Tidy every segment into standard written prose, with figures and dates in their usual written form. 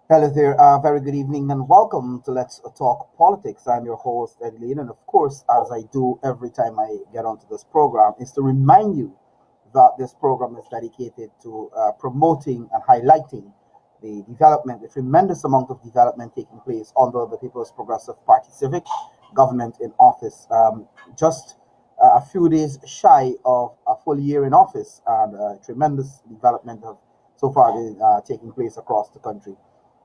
Hello there, very good evening and welcome to Let's Talk Politics. I'm your host, Layne, and of course, as I do every time I get onto this program, is to remind you that this program is dedicated to promoting and highlighting the development, the tremendous amount of development taking place under the People's Progressive Party Civic government in office. Just a few days shy of a full year in office, and tremendous development have so far been taking place across the country.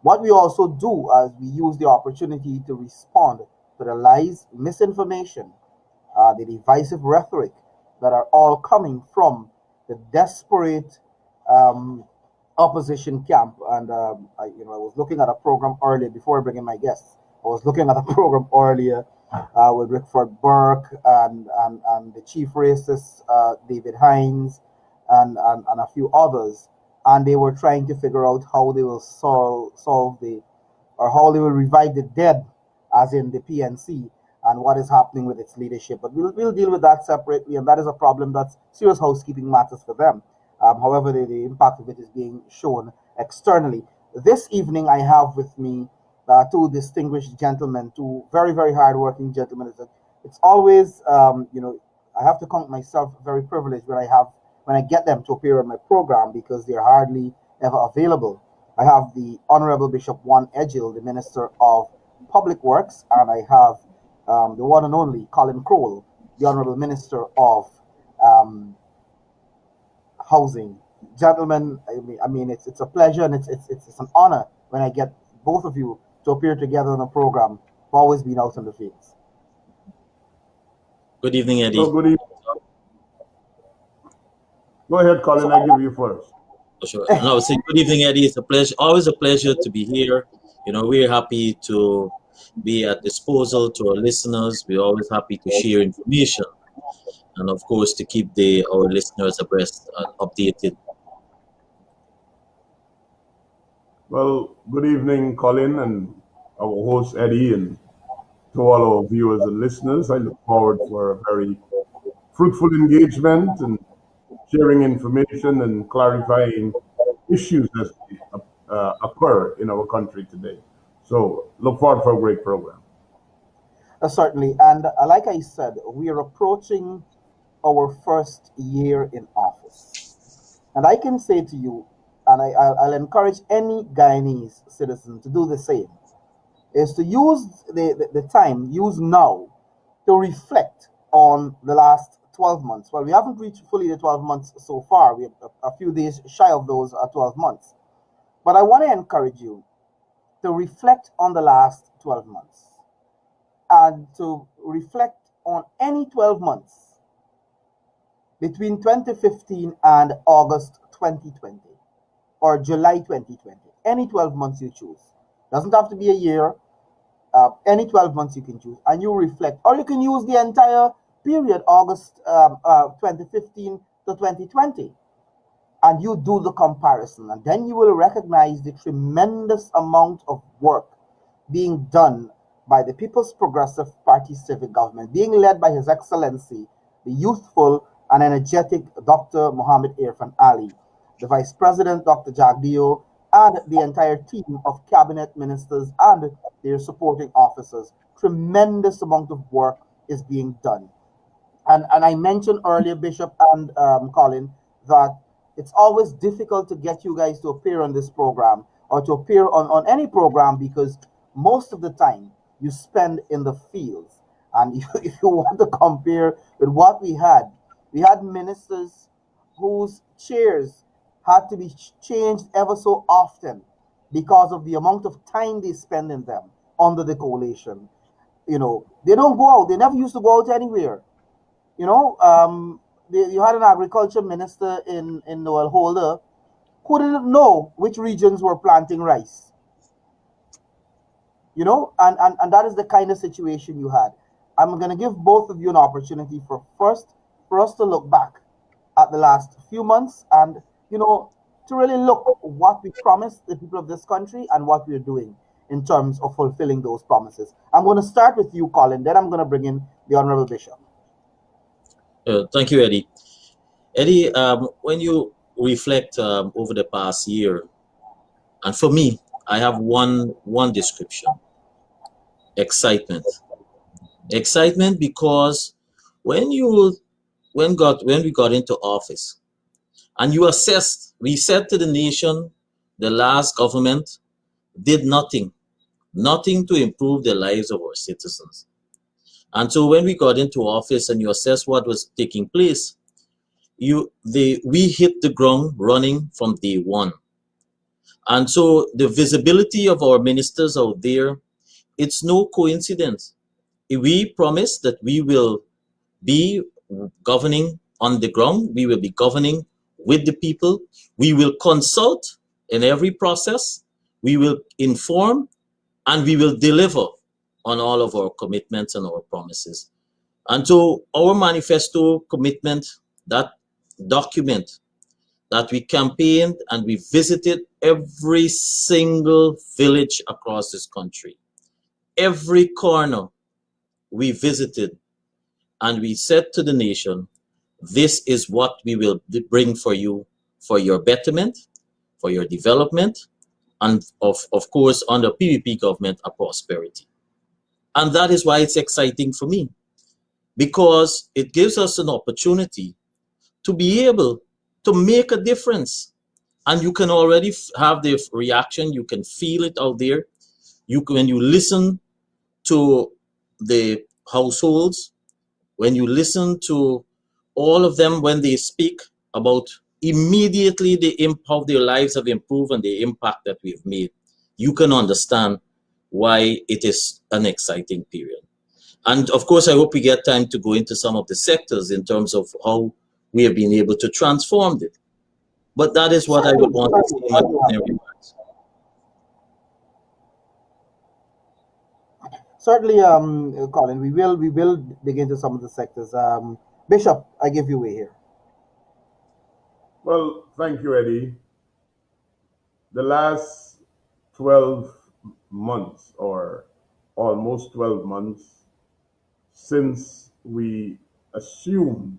What we also do is we use the opportunity to respond to the lies, misinformation, the divisive rhetoric that are all coming from the desperate um, opposition camp. And I was looking at a program earlier before I bring in my guests. I was looking at a program earlier with Rickford Burke and the chief racist David Hines and a few others, and they were trying to figure out how they will solve the or how they will revive the dead, as in the PNC, and what is happening with its leadership. But we'll deal with that separately, and that is a problem that's serious housekeeping matters for them. However, the impact of it is being shown externally. This evening, I have with me two distinguished gentlemen, two very, very hardworking gentlemen. It's always, I have to count myself very privileged when I get them to appear on my program because they're hardly ever available. I have the Honorable Bishop Juan Edghill, the Minister of Public Works, and I have the one and only Collin Croal, the Honorable Minister of um, Housing. Gentlemen, I mean it's a pleasure and it's an honor when I get both of you to appear together on a program. I've always been out in the fields. Good evening, So Eddie. good evening. Go ahead, So, Colin. I give you first. For sure. And I would say good evening, Eddie. It's a pleasure, always a pleasure to be here. We're happy to be at disposal to our listeners. We're always happy to share information and, of course, to keep our listeners abreast and updated. Well, good evening, Colin, and our host Eddie, and to all our viewers and listeners. I look forward for a very fruitful engagement and sharing information and clarifying issues as they occur in our country today. So, look forward for a great program. certainly, and like I said, we are approaching our first year in office. And I can say to you, and I'll encourage any Guyanese citizen to do the same, is to use the time, use now, to reflect on the last 12 months. Well, we haven't reached fully the 12 months so far. We're a few days shy of those 12 months. But I want to encourage you to reflect on the last 12 months and to reflect on any 12 months between 2015 and August 2020 or July 2020. Any 12 months you choose. Doesn't have to be a year. Any 12 months you can choose, and you reflect, or you can use the entire period, August 2015 to 2020, and you do the comparison, and then you will recognize the tremendous amount of work being done by the People's Progressive Party civic government, being led by His Excellency, the youthful and energetic Dr. Mohammed Irfan Ali, the Vice President, Dr. Jagdio, and the entire team of cabinet ministers and their supporting officers. Tremendous amount of work is being done. And I mentioned earlier, Bishop and Colin, that it's always difficult to get you guys to appear on this program or to appear on any program because most of the time you spend in the fields. And if you want to compare with what we had ministers whose chairs had to be changed ever so often because of the amount of time they spend in them under the coalition. They don't go out. They never used to go out anywhere. You know, you had an agriculture minister in Noel Holder who didn't know which regions were planting rice. And that is the kind of situation you had. I'm going to give both of you an opportunity for us to look back at the last few months and to really look what we promised the people of this country and what we're doing in terms of fulfilling those promises. I'm going to start with you, Colin, then I'm going to bring in the Honorable Bishop. Thank you, Eddie. Eddie, when you reflect over the past year, and for me, I have one description: excitement. Excitement because when you when we got into office and you assessed, we said to the nation, the last government did nothing to improve the lives of our citizens. And so when we got into office and you assess what was taking place, we hit the ground running from day one. And so the visibility of our ministers out there, it's no coincidence. We promise that we will be governing on the ground, we will be governing with the people, we will consult in every process, we will inform, and we will deliver on all of our commitments and our promises. And so our manifesto commitment, that document that we campaigned and we visited every single village across this country, every corner we visited, and we said to the nation, this is what we will bring for you, for your betterment, for your development, and of course, under PVP government, a prosperity. And that is why it's exciting for me, because it gives us an opportunity to be able to make a difference. And you can already have the reaction, you can feel it out there. When you listen to the households, when you listen to all of them, when they speak about immediately how their lives have improved and the impact that we've made, you can understand why it is an exciting period. And of course, I hope we get time to go into some of the sectors in terms of how we have been able to transform it. But that is what I would Certainly, want to certainly, say in my opening remarks. certainly, Colin, we will dig into some of the sectors. Bishop, I give you way here. Well, thank you, Eddie. The last 12 months, or almost 12 months, since we assumed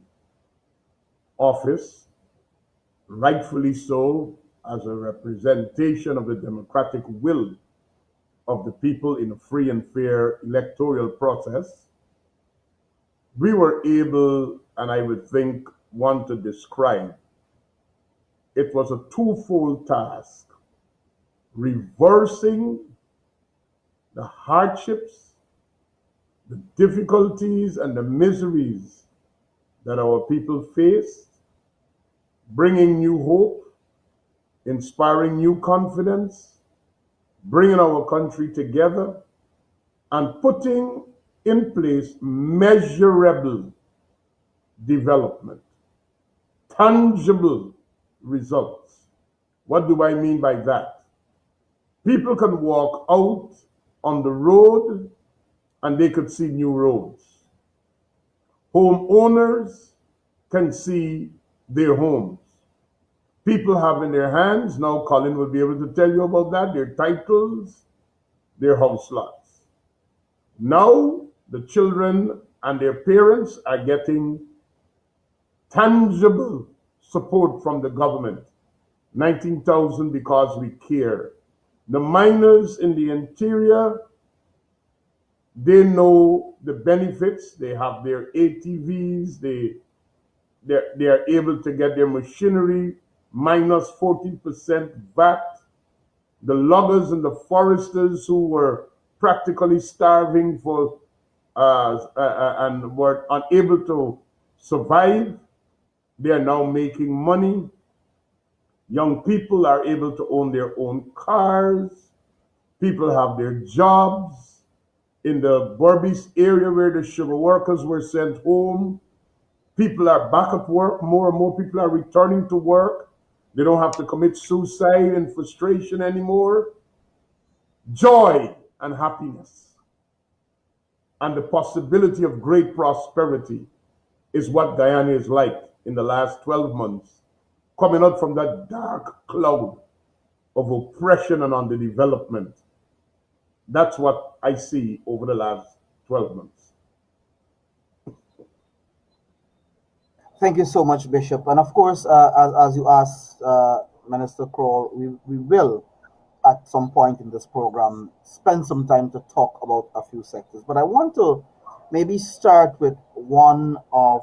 office, rightfully so, as a representation of the democratic will of the people in a free and fair electoral process, we were able, and I would think, want to describe, it was a twofold task: reversing the hardships, the difficulties, and the miseries that our people faced, bringing new hope, inspiring new confidence, bringing our country together, and putting in place measurable development, tangible results. What do I mean by that? People can walk out on the road and they could see new roads. Homeowners can see their homes. People have in their hands, now Colin will be able to tell you about that, their titles, their house lots. Now the children and their parents are getting tangible support from the government. 19,000 because we care. The miners in the interior, they know the benefits. They have their ATVs. They are able to get their machinery minus 40% VAT. The loggers and the foresters who were practically starving for and were unable to survive, they are now making money. Young people are able to own their own cars. People have their jobs. In the Berbice area where the sugar workers were sent home, people are back at work. More and more people are returning to work. They don't have to commit suicide and frustration anymore. Joy and happiness and the possibility of great prosperity is what Guyana is like in the last 12 months, coming out from that dark cloud of oppression and underdevelopment. That's what I see over the last 12 months. Thank you so much, Bishop. And of course, as you asked, Minister Kroll, we will. at some point in this program spend some time to talk about a few sectors. But I want to maybe start with one of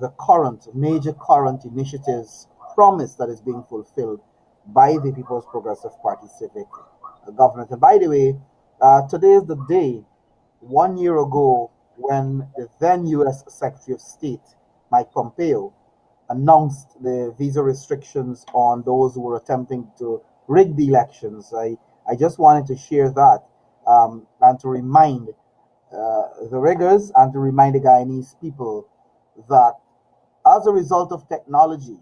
the current, major current initiatives promise that is being fulfilled by the People's Progressive Party civic government. And by the way, today is the day, 1 year ago, when the then U.S. Secretary of State, Mike Pompeo, announced the visa restrictions on those who were attempting to rig the elections. I just wanted to share that and to remind the riggers and to remind the Guyanese people that as a result of technology,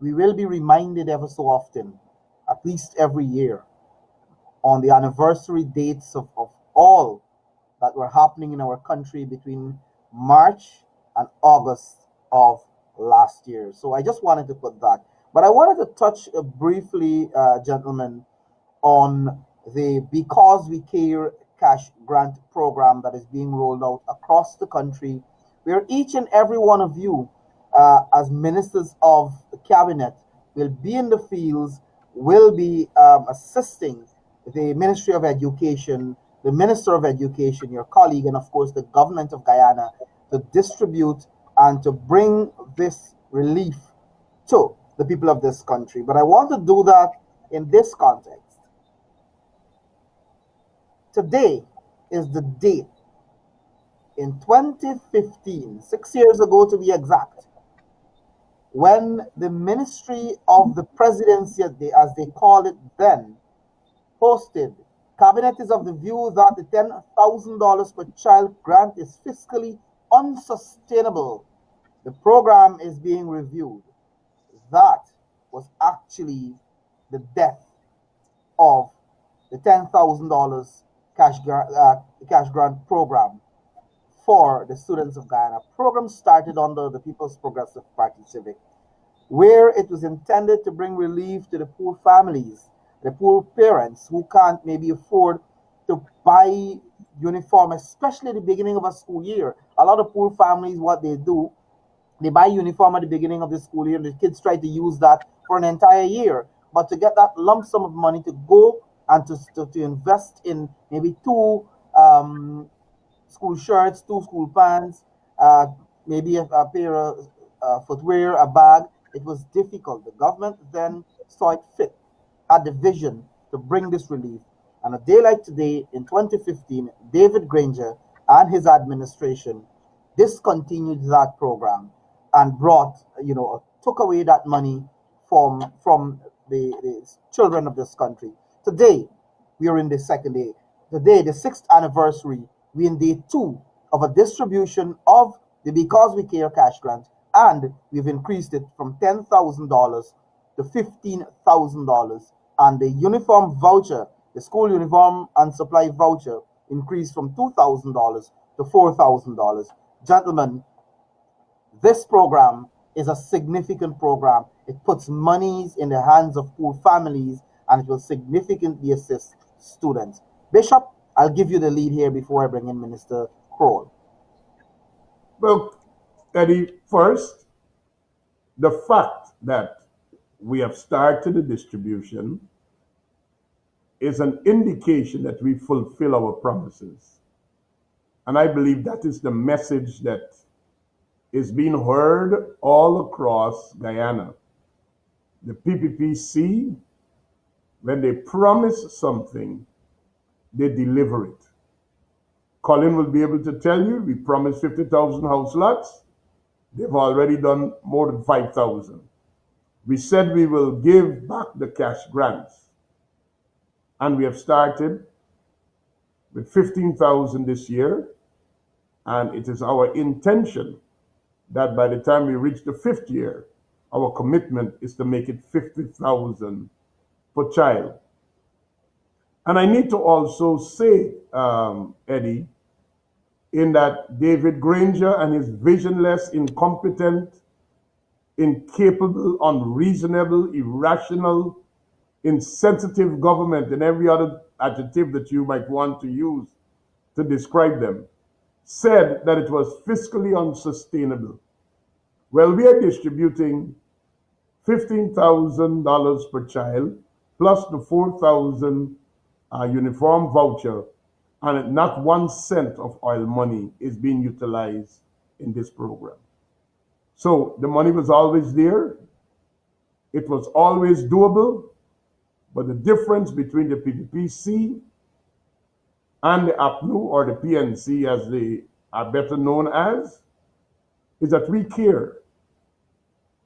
we will be reminded ever so often, at least every year, on the anniversary dates of all that were happening in our country between March and August of last year. So I just wanted to put that. But I wanted to touch briefly, gentlemen, on the Because We Care cash grant program that is being rolled out across the country, where each and every one of you, as ministers of the cabinet, will be in the fields, will be assisting the Ministry of Education, the Minister of Education, your colleague, and of course the government of Guyana to distribute and to bring this relief to the people of this country. But I want to do that in this context. Today is the date in 2015, 6 years ago to be exact, when the Ministry of the Presidency, as they call it then, posted, Cabinet is of the view that the $10,000 per child grant is fiscally unsustainable. The program is being reviewed. That was actually the death of the $10,000 cash grant program for the students of Guyana. Program started under the People's Progressive Party Civic, where it was intended to bring relief to the poor families, the poor parents who can't maybe afford to buy uniform, especially at the beginning of a school year. A lot of poor families, what they do, they buy uniform at the beginning of the school year. The kids try to use that for an entire year. But to get that lump sum of money to go and to invest in maybe two school shirts, two school pants, uh, maybe a pair of footwear, a bag, it was difficult. The government then saw it fit, had the vision to bring this relief. And a day like today in 2015, David Granger and his administration discontinued that program and brought, took away that money from the children of this country. Today, we are in the second day. Today, the sixth anniversary, we in day two of a distribution of the Because We Care cash grant, and we've increased it from $10,000 to $15,000, and the uniform voucher, the school uniform and supply voucher, increased from $2,000 to $4,000. Gentlemen, this program is a significant program. It puts monies in the hands of poor families, and it will significantly assist students. Bishop, I'll give you the lead here before I bring in Minister Croal. Well, Eddie, first, the fact that we have started the distribution is an indication that we fulfill our promises. And I believe that is the message that is being heard all across Guyana. The PPPC, when they promise something, they deliver it. Collin will be able to tell you we promised 50,000 house lots. They've already done more than 5,000. We said we will give back the cash grants, and we have started with 15,000 this year, and it is our intention that by the time we reach the fifth year, our commitment is to make it 50,000 per child. And I need to also say, Eddie, in that David Granger and his visionless, incompetent, incapable, unreasonable, irrational, insensitive government, and every other adjective that you might want to use to describe them, said that it was fiscally unsustainable. Well, we are distributing $15,000 per child plus the 4,000 uniform voucher, and not 1 cent of oil money is being utilized in this program. So the money was always there, it was always doable, but the difference between the PPPC and the APNU, or the PNC as they are better known as, is that we care.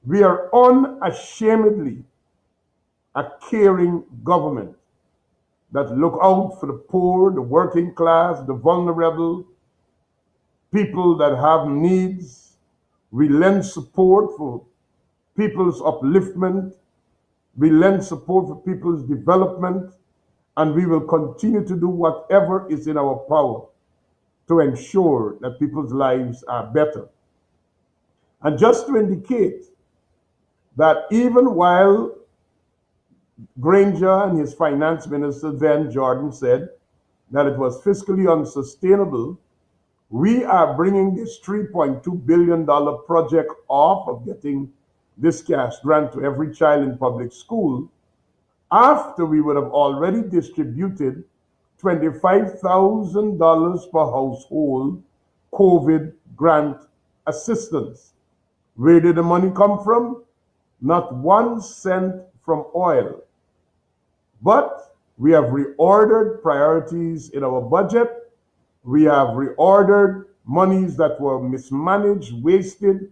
We are unashamedly a caring government that look out for the poor, the working class, the vulnerable, people that have needs. We lend support for people's upliftment. We lend support for people's development. And we will continue to do whatever is in our power to ensure that people's lives are better. And just to indicate that even while Granger and his finance minister then, Jordan, said that it was fiscally unsustainable, we are bringing this $3.2 billion project off of getting this cash grant to every child in public school after we would have already distributed $25,000 per household COVID grant assistance. Where did the money come from? Not 1 cent from oil. But we have reordered priorities in our budget. We have reordered monies that were mismanaged, wasted,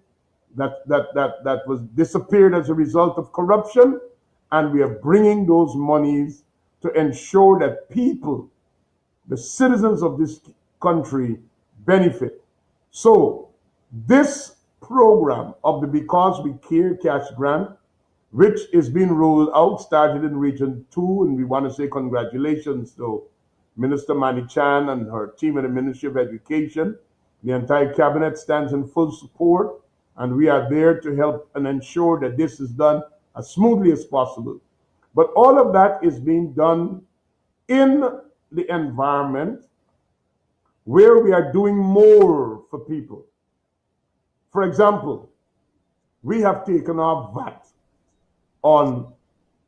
that was disappeared as a result of corruption. And we are bringing those monies to ensure that people, the citizens of this country, benefit. So this program of the Because We Care cash grant, which is being rolled out, started in Region 2, and we want to say congratulations to Minister Mani Chan and her team at the Ministry of Education. The entire cabinet stands in full support, and we are there to help and ensure that this is done as smoothly as possible. But all of that is being done in the environment where we are doing more for people. For example, we have taken off VAT on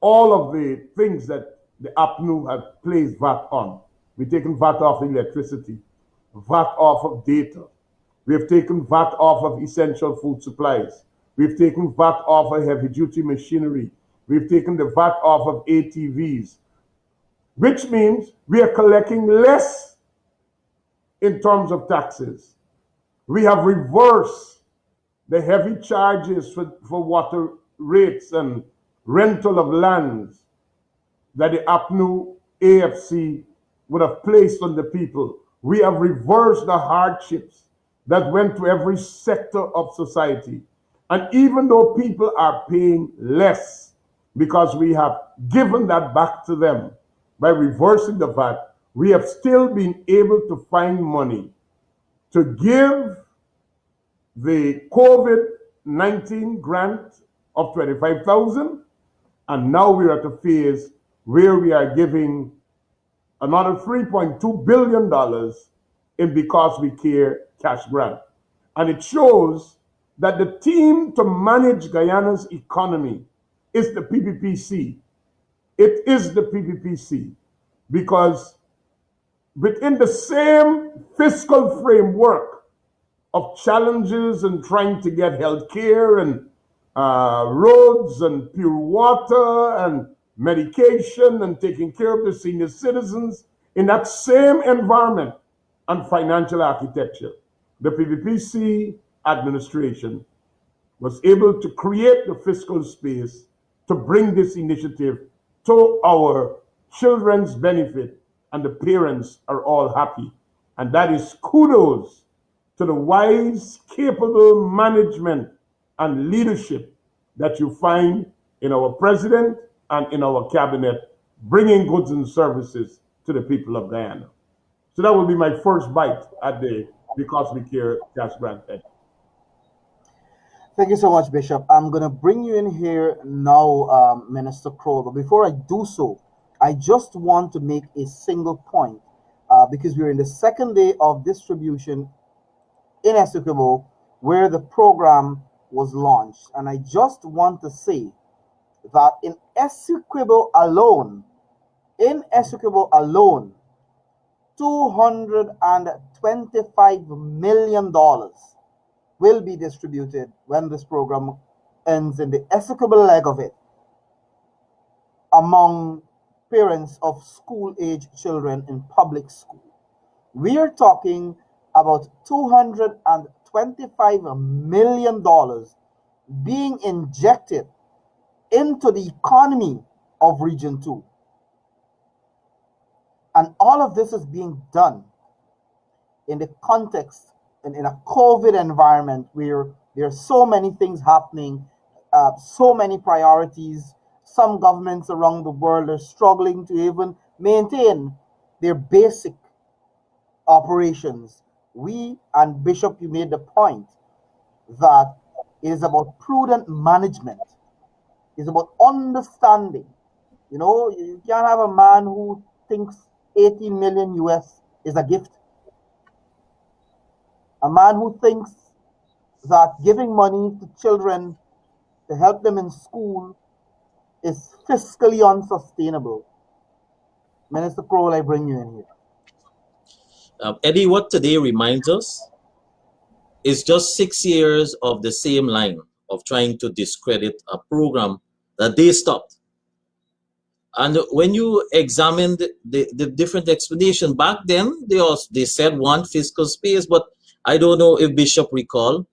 all of the things that the APNU has placed VAT on. We've taken VAT off electricity, VAT off of data. We have taken VAT off of essential food supplies. We've taken VAT off of heavy duty machinery. We've taken the VAT off of ATVs, which means we are collecting less in terms of taxes. We have reversed the heavy charges for water rates and rental of lands that the APNU AFC would have placed on the people. We have reversed the hardships that went to every sector of society. And even though people are paying less because we have given that back to them by reversing the VAT, we have still been able to find money to give the COVID-19 grant of 25,000, and now we're at a phase where we are giving another $3.2 billion in Because We Care cash grant. And it shows that the team to manage Guyana's economy is the PPPC. It is the PPPC because within the same fiscal framework of challenges and trying to get health care and roads and pure water and medication and taking care of the senior citizens, in that same environment and financial architecture, the PPPC administration was able to create the fiscal space to bring this initiative to our children's benefit, and the parents are all happy. And that is kudos to the wise, capable management and leadership that you find in our president and in our cabinet, bringing goods and services to the people of Guyana. So that will be my first bite at the Because We Care cash grant. Thank you so much, Bishop. I'm going to bring you in here now, Minister Croal. But before I do so, I just want to make a single point because we're in the second day of distribution in Essequibo where the program was launched. And I just want to say that in Essequibo alone, $225 million will be distributed when this program ends in the Essequibo leg of it among parents of school-age children in public school. We are talking about $225 million being injected into the economy of Region 2. And all of this is being done in the context and in a COVID environment where there are so many things happening, so many priorities. Some governments around the world are struggling to even maintain their basic operations. We, and Bishop, you made the point that it is about prudent management. It's about understanding. You can't have a man who thinks 80 million US is a gift. A man who thinks that giving money to children to help them in school is fiscally unsustainable. Minister Croal, I bring you in here. Eddie, what today reminds us is just 6 years of the same line of trying to discredit a program that they stopped. And when you examine the different explanation back then, they said one fiscal space, but I don't know if Bishop recall.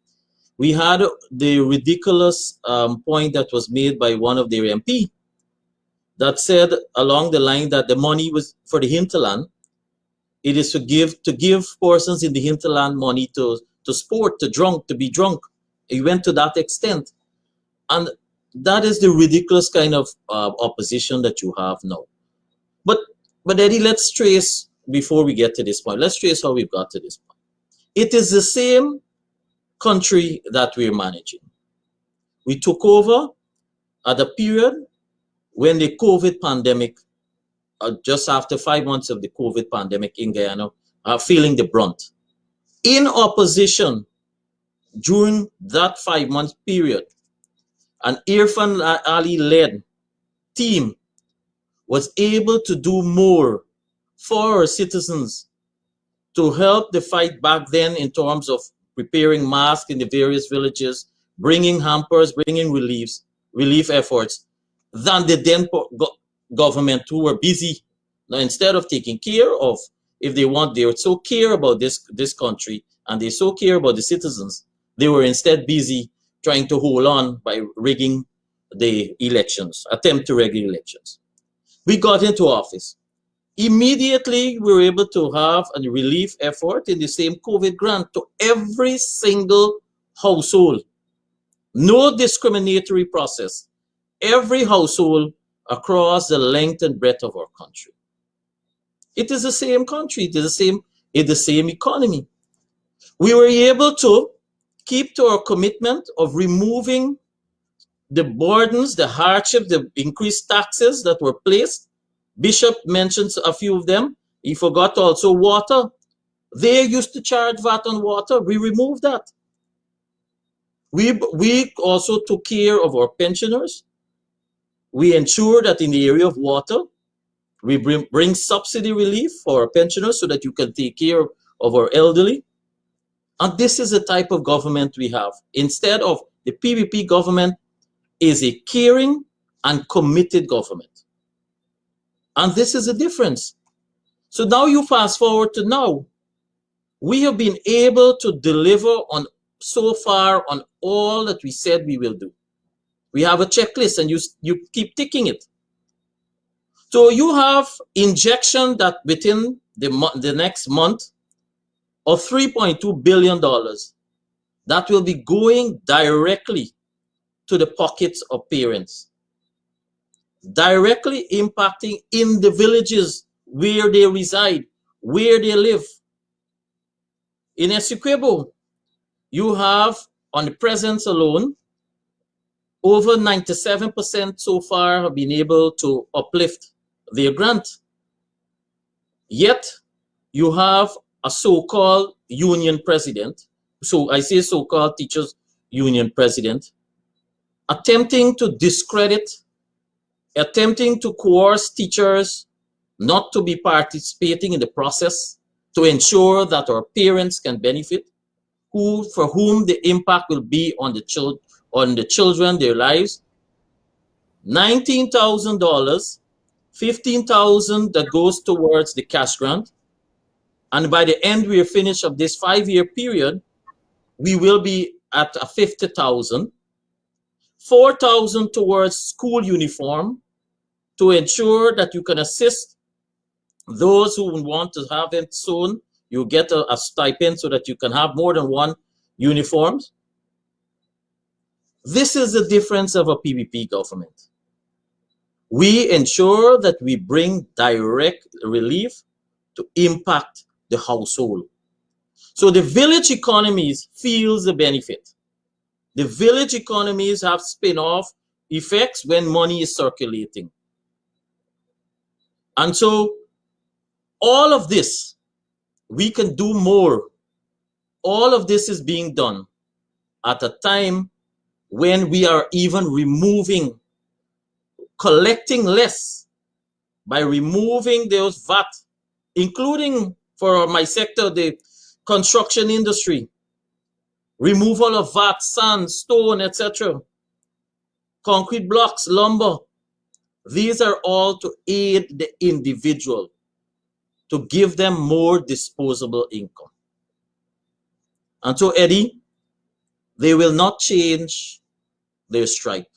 We had the ridiculous point that was made by one of their MP that said along the line that the money was for the hinterland. It is to give persons in the hinterland money to sport, to be drunk. It went to that extent. And that is the ridiculous kind of opposition that you have now. But Eddie, let's trace, before we get to this point, let's trace how we've got to this point. It is the same country that we're managing. We took over at a period when the COVID pandemic, just after 5 months of the COVID pandemic in Guyana, are feeling the brunt. In opposition, during that 5 month period, an Irfan Ali-led team was able to do more for our citizens to help the fight back then in terms of preparing masks in the various villages, bringing hampers, bringing relief efforts, than the then government who were busy. Now, instead of taking care of, if they so care about this country and they so care about the citizens, they were instead busy trying to hold on by rigging the elections, attempt to rig elections. We got into office. Immediately, we were able to have a relief effort in the same COVID grant to every single household. No discriminatory process. Every household across the length and breadth of our country. It is the same country. It is the same economy. We were able to keep to our commitment of removing the burdens, the hardship, the increased taxes that were placed. Bishop mentions a few of them. He forgot also water. They used to charge VAT on water. We removed that. We also took care of our pensioners. We ensure that in the area of water, we bring subsidy relief for our pensioners so that you can take care of our elderly. And this is the type of government we have. Instead of the PPP government is a caring and committed government. And this is the difference. So now you fast forward to now. We have been able to deliver on so far on all that we said we will do. We have a checklist and you keep ticking it. So you have injection that within the next month of $3.2 billion that will be going directly to the pockets of parents, directly impacting in the villages where they reside, where they live. In Essequibo, you have on the presence alone, over 97% so far have been able to uplift their grant. Yet, you have a so-called union president, so I say so-called teachers union president, attempting to discredit attempting to coerce teachers not to be participating in the process to ensure that our parents can benefit, for whom the impact will be on the children, their lives. $19,000, 15,000 that goes towards the cash grant, and by the end we are finished of this 5-year period, we will be at a 50,000, 4,000 towards school uniform to ensure that you can assist those who want to have it soon. You get a stipend so that you can have more than one uniforms. This is the difference of a PPP government. We ensure that we bring direct relief to impact the household. So the village economies feels the benefit. The village economies have spin-off effects when money is circulating. And so all of this, we can do more. All of this is being done at a time when we are even collecting less by removing those VAT, including for my sector, the construction industry, removal of VAT, sand, stone, etc., concrete blocks, lumber. These are all to aid the individual, to give them more disposable income. And so, Eddie, they will not change their stripe.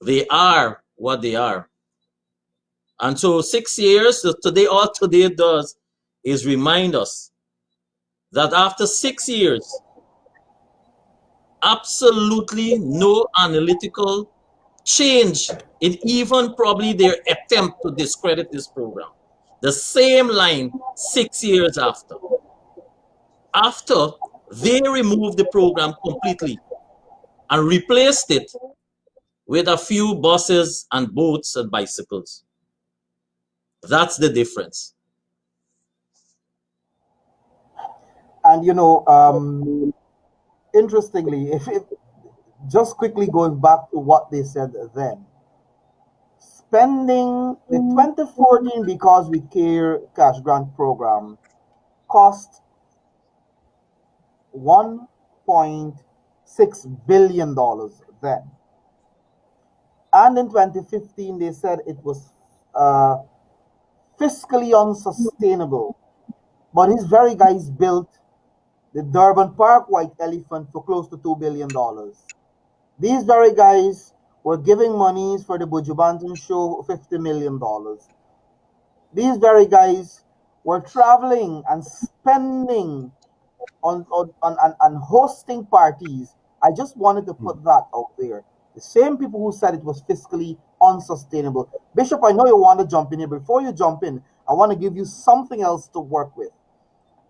They are what they are. And so 6 years, so today, all today does is remind us that after 6 years, absolutely no analytical change in even probably their attempt to discredit this program. The same line 6 years after. After they removed the program completely and replaced it with a few buses and boats and bicycles. That's the difference. And interestingly, if it just quickly going back to what they said then, spending the 2014 Because We Care cash grant program cost $1.6 billion then. And in 2015, they said it was uh, fiscally unsustainable. But these very guys built the Durban Park White Elephant for close to $2 billion. These very guys were giving monies for the Bujubanton show $50 million. These very guys were traveling and spending on hosting parties. I just wanted to put that out there. The same people who said it was fiscally unsustainable. Bishop, I know you want to jump in here. Before you jump in, I want to give you something else to work with.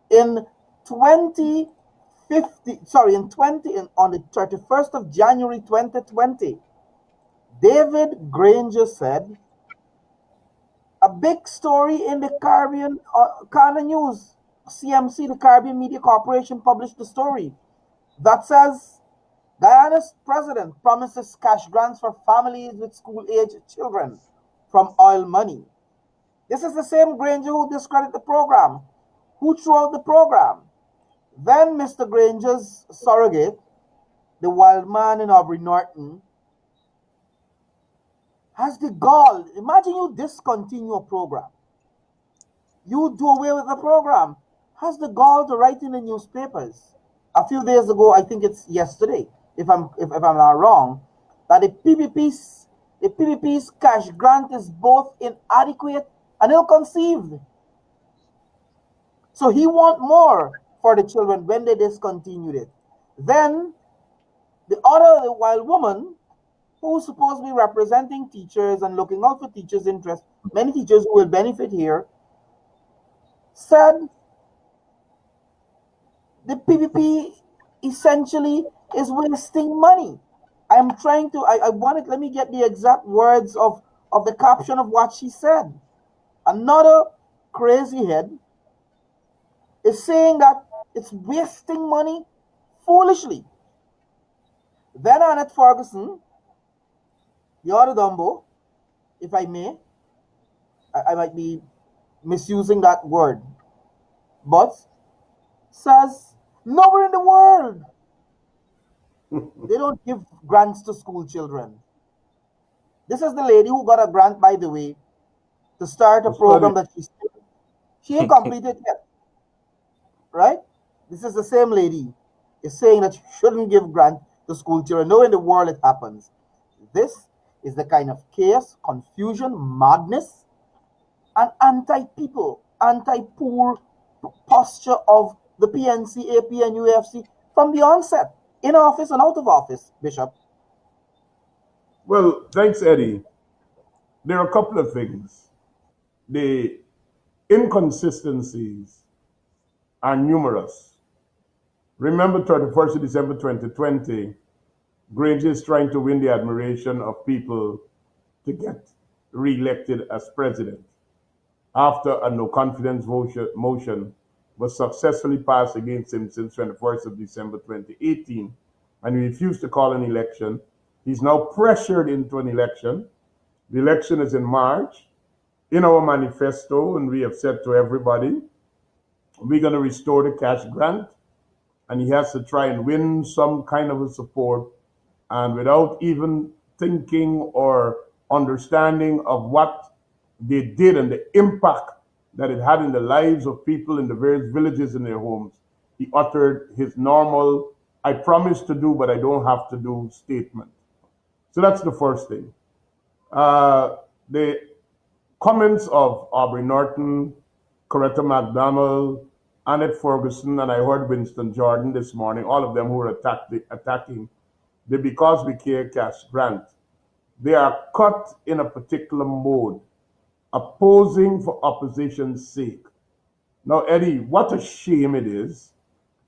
In 2050, sorry, in 20, on the 31st of January 2020, David Granger said, a big story in the Caribbean Kana News, CMC, the Caribbean Media Corporation, published the story that says Guyana's president promises cash grants for families with school-age children from oil money. This is the same Granger who discredited the program, who threw out the program. Then Mr. Granger's surrogate, the wild man in Aubrey Norton, has the gall. Imagine you discontinue a program. You do away with the program. Has the gall to write in the newspapers a few days ago, I think it's yesterday, if I'm not wrong, that the PPP's cash grant is both inadequate and ill-conceived. So he want more for the children when they discontinued it. Then the wild woman, who's supposed to be representing teachers and looking out for teachers' interests, many teachers who will benefit here, said the PPP essentially is wasting money. I'm trying to, I wanted, let me get the exact words of the caption of what she said. Another crazy head is saying that it's wasting money foolishly. Then Annette Ferguson, the other Dumbo, if I may, I might be misusing that word, but says nowhere in the world they don't give grants to school children. This is the lady who got a grant, by the way, to start a To study. program that she ain't completed yet, right? This is the same lady is saying that you shouldn't give grant to school children. Nowhere in the world it happens. This is the kind of chaos, confusion, madness, and anti-people, anti-poor posture of the PNC, AP, and UFC from the onset, in office and out of office, Bishop. Well, thanks, Eddie. There are a couple of things. The inconsistencies are numerous. Remember 31st of December 2020, Granger is trying to win the admiration of people to get re-elected as president after a no confidence motion was successfully passed against him since 21st of December 2018, and he refused to call an election. He's now pressured into an election. The election is in March. In our manifesto, and we have said to everybody, we're going to restore the cash grant, and he has to try and win some kind of a support, and without even thinking or understanding of what they did and the impact that it had in the lives of people in the various villages in their homes, he uttered his normal, I promise to do, but I don't have to do statement. So that's the first thing. The comments of Aubrey Norton, Coretta McDonald, Annette Ferguson, and I heard Winston Jordan this morning, all of them who were attacking the Because We Care cash grant. They are cut in a particular mode, opposing for opposition's sake. Now, Eddie, what a shame it is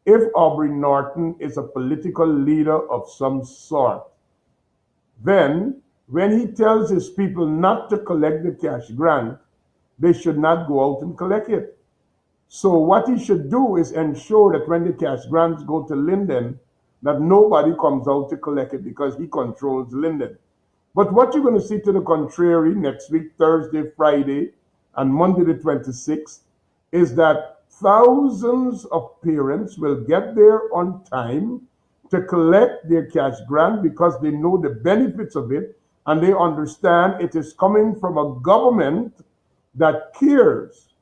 if Aubrey Norton is a political leader of some sort. Then, when he tells his people not to collect the cash grant, they should not go out and collect it. So what he should do is ensure that when the cash grants go to Linden, that nobody comes out to collect it because he controls Linden. But what you're going to see to the contrary next week, Thursday, Friday, and Monday the 26th, is that thousands of parents will get there on time to collect their cash grant because they know the benefits of it and they understand it is coming from a government that cares.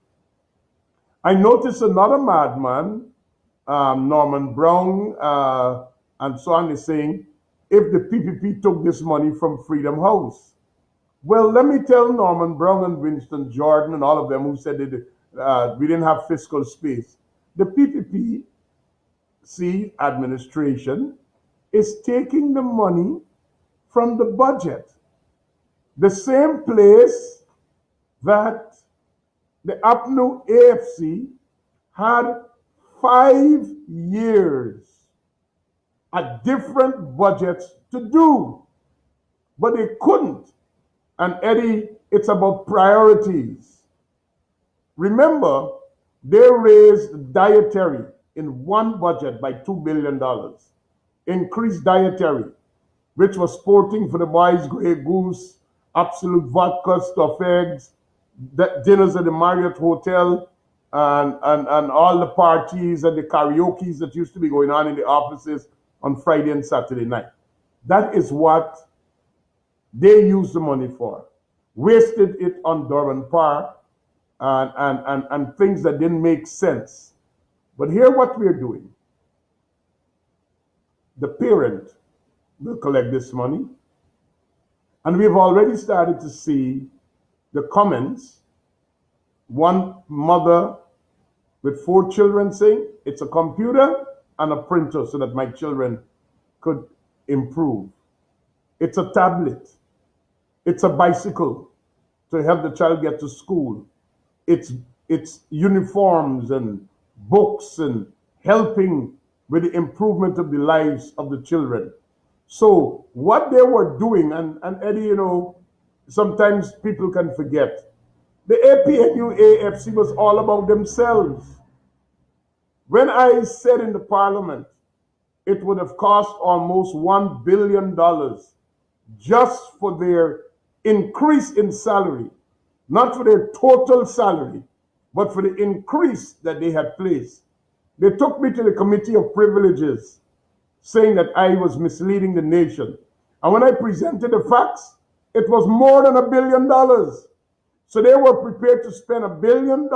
I noticed another madman, Norman Brown, and so on, is saying, if the PPP took this money from Freedom House. Well, let me tell Norman Brown and Winston Jordan and all of them who said we didn't have fiscal space. The PPPC administration is taking the money from the budget, the same place that the APNU AFC had 5 years at different budgets to do, but they couldn't. And Eddie, it's about priorities. Remember, they raised dietary in one budget by $2 billion, increased dietary, which was sporting for the boys, Grey Goose, Absolute Vodka, Stuffed Eggs, dinners at the Marriott Hotel, and all the parties and the karaoke's that used to be going on in the offices on Friday and Saturday night. That is what they used the money for. Wasted it on Durban Park and things that didn't make sense. But here what we're doing. The parent will collect this money. And we've already started to see the comments. One mother with 4 children saying, it's a computer and a printer so that my children could improve. It's a tablet. It's a bicycle to help the child get to school. It's it's uniforms and books and helping with the improvement of the lives of the children. So what they were doing, and Eddie, sometimes people can forget, the APNU AFC was all about themselves. When I said in the parliament, it would have cost almost $1 billion just for their increase in salary, not for their total salary, but for the increase that they had placed. They took me to the Committee of Privileges, saying that I was misleading the nation. And when I presented the facts, it was more than $1 billion. So they were prepared to spend $1 billion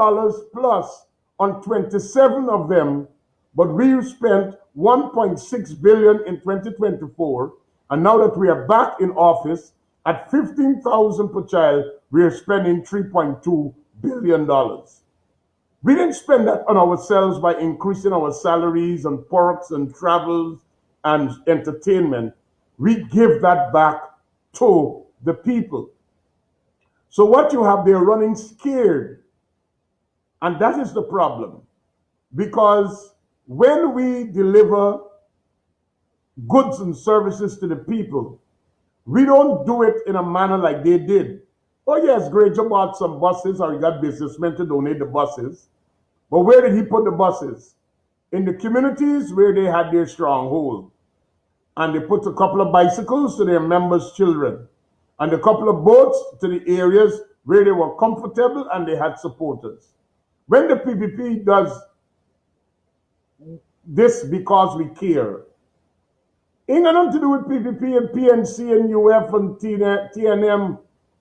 plus on 27 of them, but we spent 1.6 billion in 2024. And now that we are back in office at 15,000 per child, we are spending $3.2 billion. We didn't spend that on ourselves by increasing our salaries and perks and travels and entertainment. We give that back to the people. So what you have, they're running scared. And that is the problem. Because when we deliver goods and services to the people, we don't do it in a manner like they did. Oh yes, Granger bought some buses, or he got businessmen to donate the buses. But where did he put the buses? In the communities where they had their stronghold. And they put a couple of bicycles to their members' children. And a couple of boats to the areas where they were comfortable and they had supporters. When the PPP does this because we care, it ain't got nothing to do with PPP and PNC and UF and TNM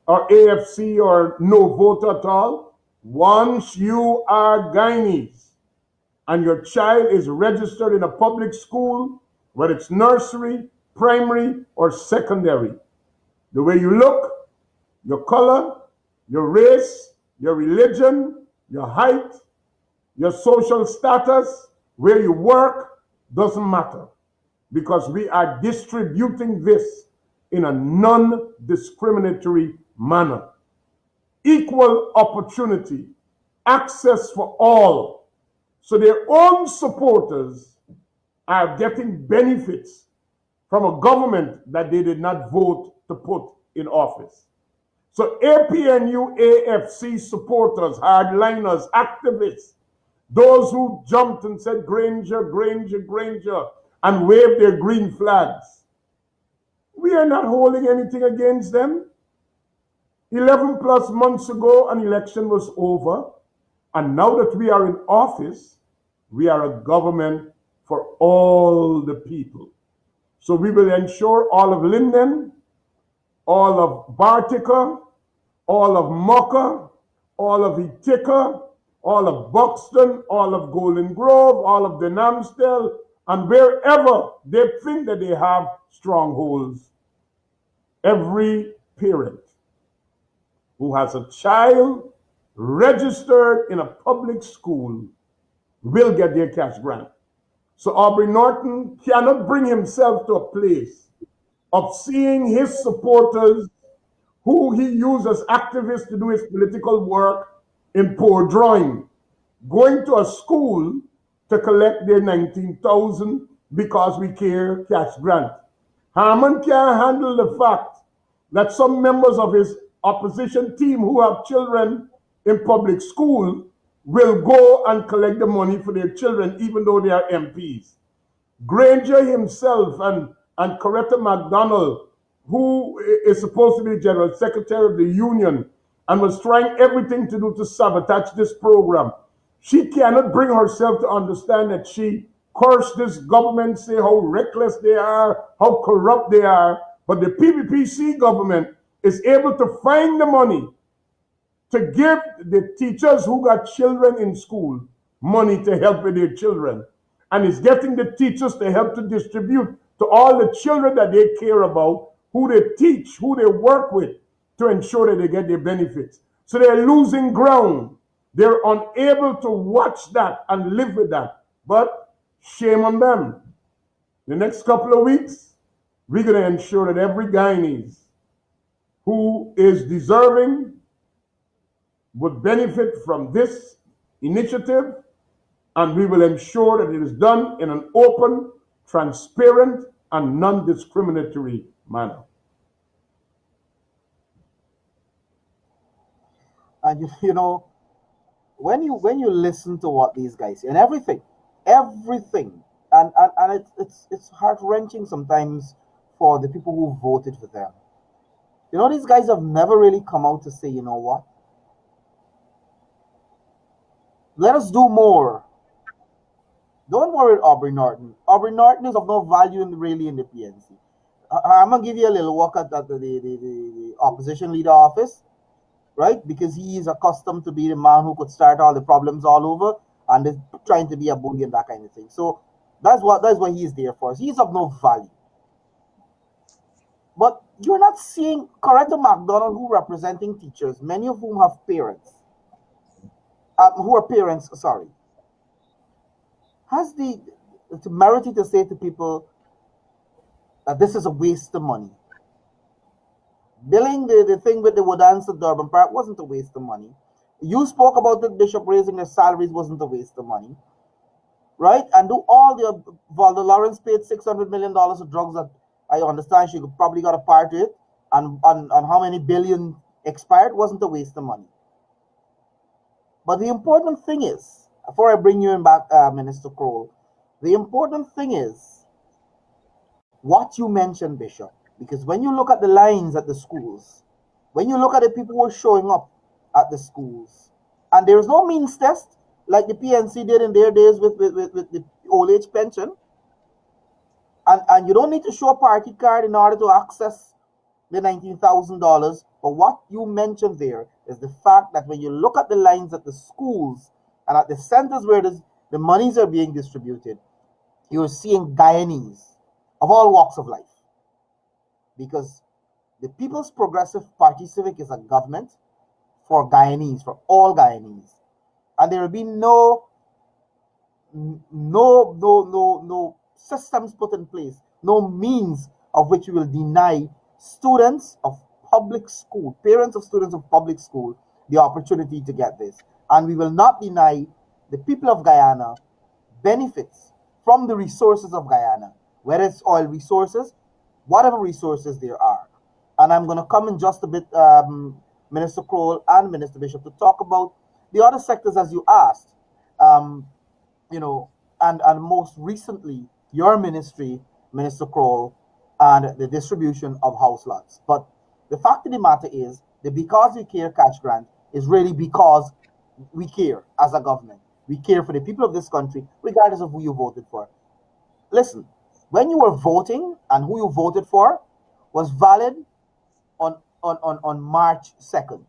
or AFC or no vote at all. Once you are Guyanese and your child is registered in a public school, whether it's nursery, primary, or secondary, the way you look, your color, your race, your religion, your height, your social status, where you work, doesn't matter. Because we are distributing this in a non-discriminatory manner. Equal opportunity, access for all. So their own supporters are getting benefits from a government that they did not vote to put in office. So APNU, AFC supporters, hardliners, activists, those who jumped and said Granger, Granger, Granger, and waved their green flags, we are not holding anything against them. 11 plus months ago, an election was over. And now that we are in office, we are a government for all the people. So we will ensure all of Linden, all of Bartica, all of Mocha, all of Itika, all of Buxton, all of Golden Grove, all of Denamstel, and wherever they think that they have strongholds, every parent who has a child registered in a public school will get their cash grant. So Aubrey Norton cannot bring himself to a place of seeing his supporters, who he used as activists to do his political work, in poor drawing, going to a school to collect their 19,000 because we care cash grant. Harman can't handle the fact that some members of his opposition team who have children in public school will go and collect the money for their children even though they are MPs. Granger himself and Coretta McDonald, who is supposed to be General Secretary of the Union and was trying everything to do to sabotage this program, she cannot bring herself to understand that she cursed this government, say how reckless they are, how corrupt they are. But the PPPC government is able to find the money to give the teachers who got children in school money to help with their children. And is getting the teachers to help to distribute to all the children that they care about, who they teach, who they work with, to ensure that they get their benefits. So they're losing ground. They're unable to watch that and live with that. But shame on them. The next couple of weeks, we're going to ensure that every Guyanese who is deserving would benefit from this initiative, and we will ensure that it is done in an open, transparent, and non-discriminatory manner. And you know, when you listen to what these guys say, and everything, and it's heart wrenching sometimes for the people who voted for them. You know, these guys have never really come out to say, you know what? Let us do more. Don't worry, Aubrey Norton. Aubrey Norton is of no value really in the PNC. I'm gonna give you a little walk at the opposition leader office, right? Because he is accustomed to be the man who could start all the problems all over and is trying to be a bully and that kind of thing. So that's what he is there for. He is of no value. But you're not seeing Coretta McDonald, who representing teachers, many of whom have parents, who are parents, sorry, has the temerity to say to people that this is a waste of money. Billing the thing with the Woodans at Durban Park wasn't a waste of money. You spoke about the bishop raising their salaries wasn't a waste of money, right? And do all the Valda Lawrence paid $600 million of drugs that I understand she probably got a part of it, and how many billion expired wasn't a waste of money. But the important thing is, before I bring you in back, Minister Croal, the important thing is what you mentioned, Bishop. Because when you look at the lines at the schools, when you look at the people who are showing up at the schools, and there is no means test like the PNC did in their days with the old age pension, and you don't need to show a party card in order to access the $19,000. But what you mentioned there is the fact that when you look at the lines at the schools and at the centers where the monies are being distributed, you're seeing Guyanese of all walks of life. Because the People's Progressive Party Civic is a government for Guyanese, for all Guyanese. And there will be no systems put in place, no means of which we will deny students of public school, parents of students of public school, the opportunity to get this. And we will not deny the people of Guyana benefits from the resources of Guyana, whether it's oil resources, whatever resources there are. And I'm going to come in just a bit, Minister Croal and Minister Bishop, to talk about the other sectors as you asked. Um, you know, and most recently, your ministry, Minister Croal, and the distribution of house lots. But the fact of the matter is, the Because We Care cash grant is really because we care as a government. We care for the people of this country, regardless of who you voted for. Listen, when you were voting and who you voted for was valid on March 2nd.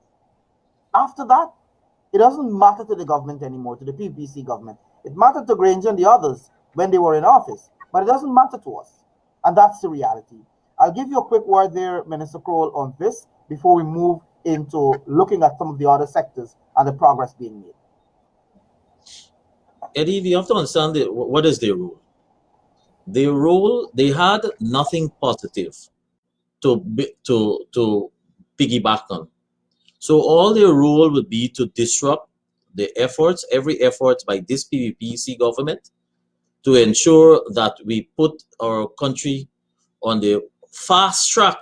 After that, it doesn't matter to the government anymore, to the PPC government. It mattered to Granger and the others when they were in office, but it doesn't matter to us. And that's the reality. I'll give you a quick word there, Minister Croal, on this before we move into looking at some of the other sectors and the progress being made. Eddie, you have to understand what is their role. Their role, they had nothing positive to piggyback on. So all their role would be to disrupt the efforts, every effort by this PVPC government to ensure that we put our country on the fast track.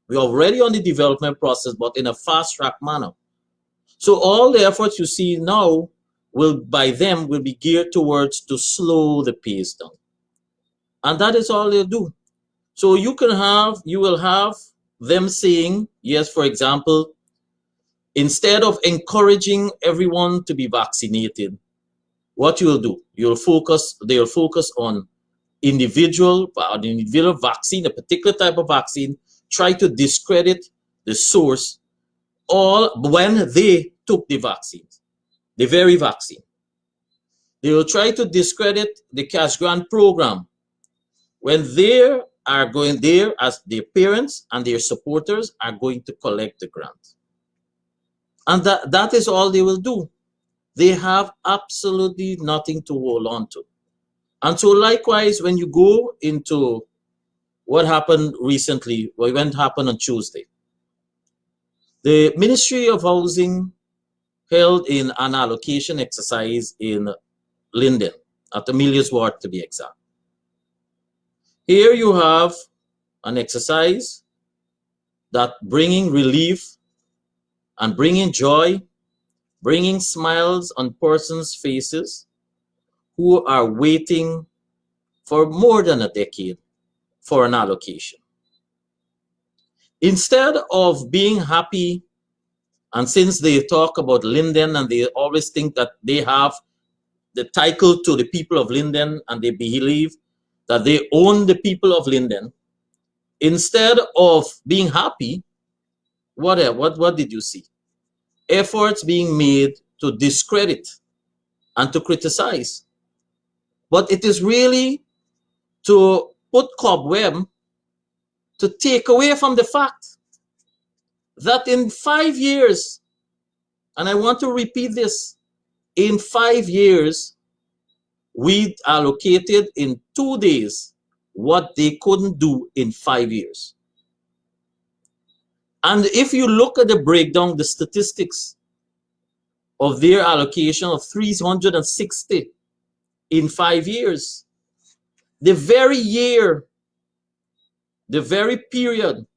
We're already on the development process, but in a fast track manner. So all the efforts you see now will be geared towards to slow the pace down. And that is all they'll do. So you will have them saying, yes, for example, instead of encouraging everyone to be vaccinated, what you'll do, they'll focus on individual vaccine, a particular type of vaccine, try to discredit the source all when they took the vaccines, the very vaccine. They will try to discredit the cash grant program when they are going there as their parents and their supporters are going to collect the grant. And that is all they will do. They have absolutely nothing to hold on to. And so likewise, when you go into what happened recently, what happened on Tuesday, the Ministry of Housing held in an allocation exercise in Linden, at Amelia's Ward to be exact. Here you have an exercise that bringing relief and bringing joy, bringing smiles on persons' faces who are waiting for more than a decade for an allocation. Instead of being happy, and since they talk about Linden and they always think that they have the title to the people of Linden and they believe that they own the people of Linden, instead of being happy, what did you see? Efforts being made to discredit and to criticize. But it is really to put cobweb to take away from the fact that in 5 years, and I want to repeat this, in 5 years, we allocated in 2 days what they couldn't do in 5 years. And if you look at the breakdown, the statistics of their allocation of 360 in 5 years, the very year, the very period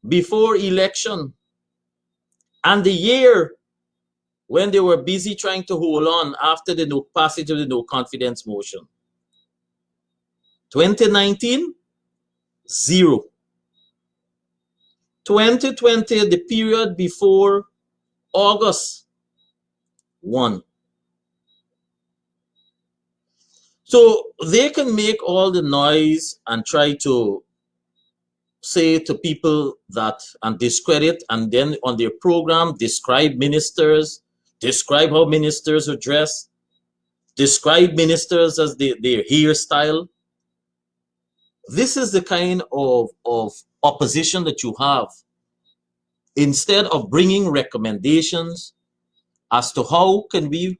before election, and the year when they were busy trying to hold on after the no passage of the no confidence motion. 2019, zero. 2020, the period before August, one. So they can make all the noise and try to say to people that and discredit, and then on their program describe ministers, describe how ministers are dressed, describe ministers as their hairstyle. This is the kind of opposition that you have. Instead of bringing recommendations as to how can we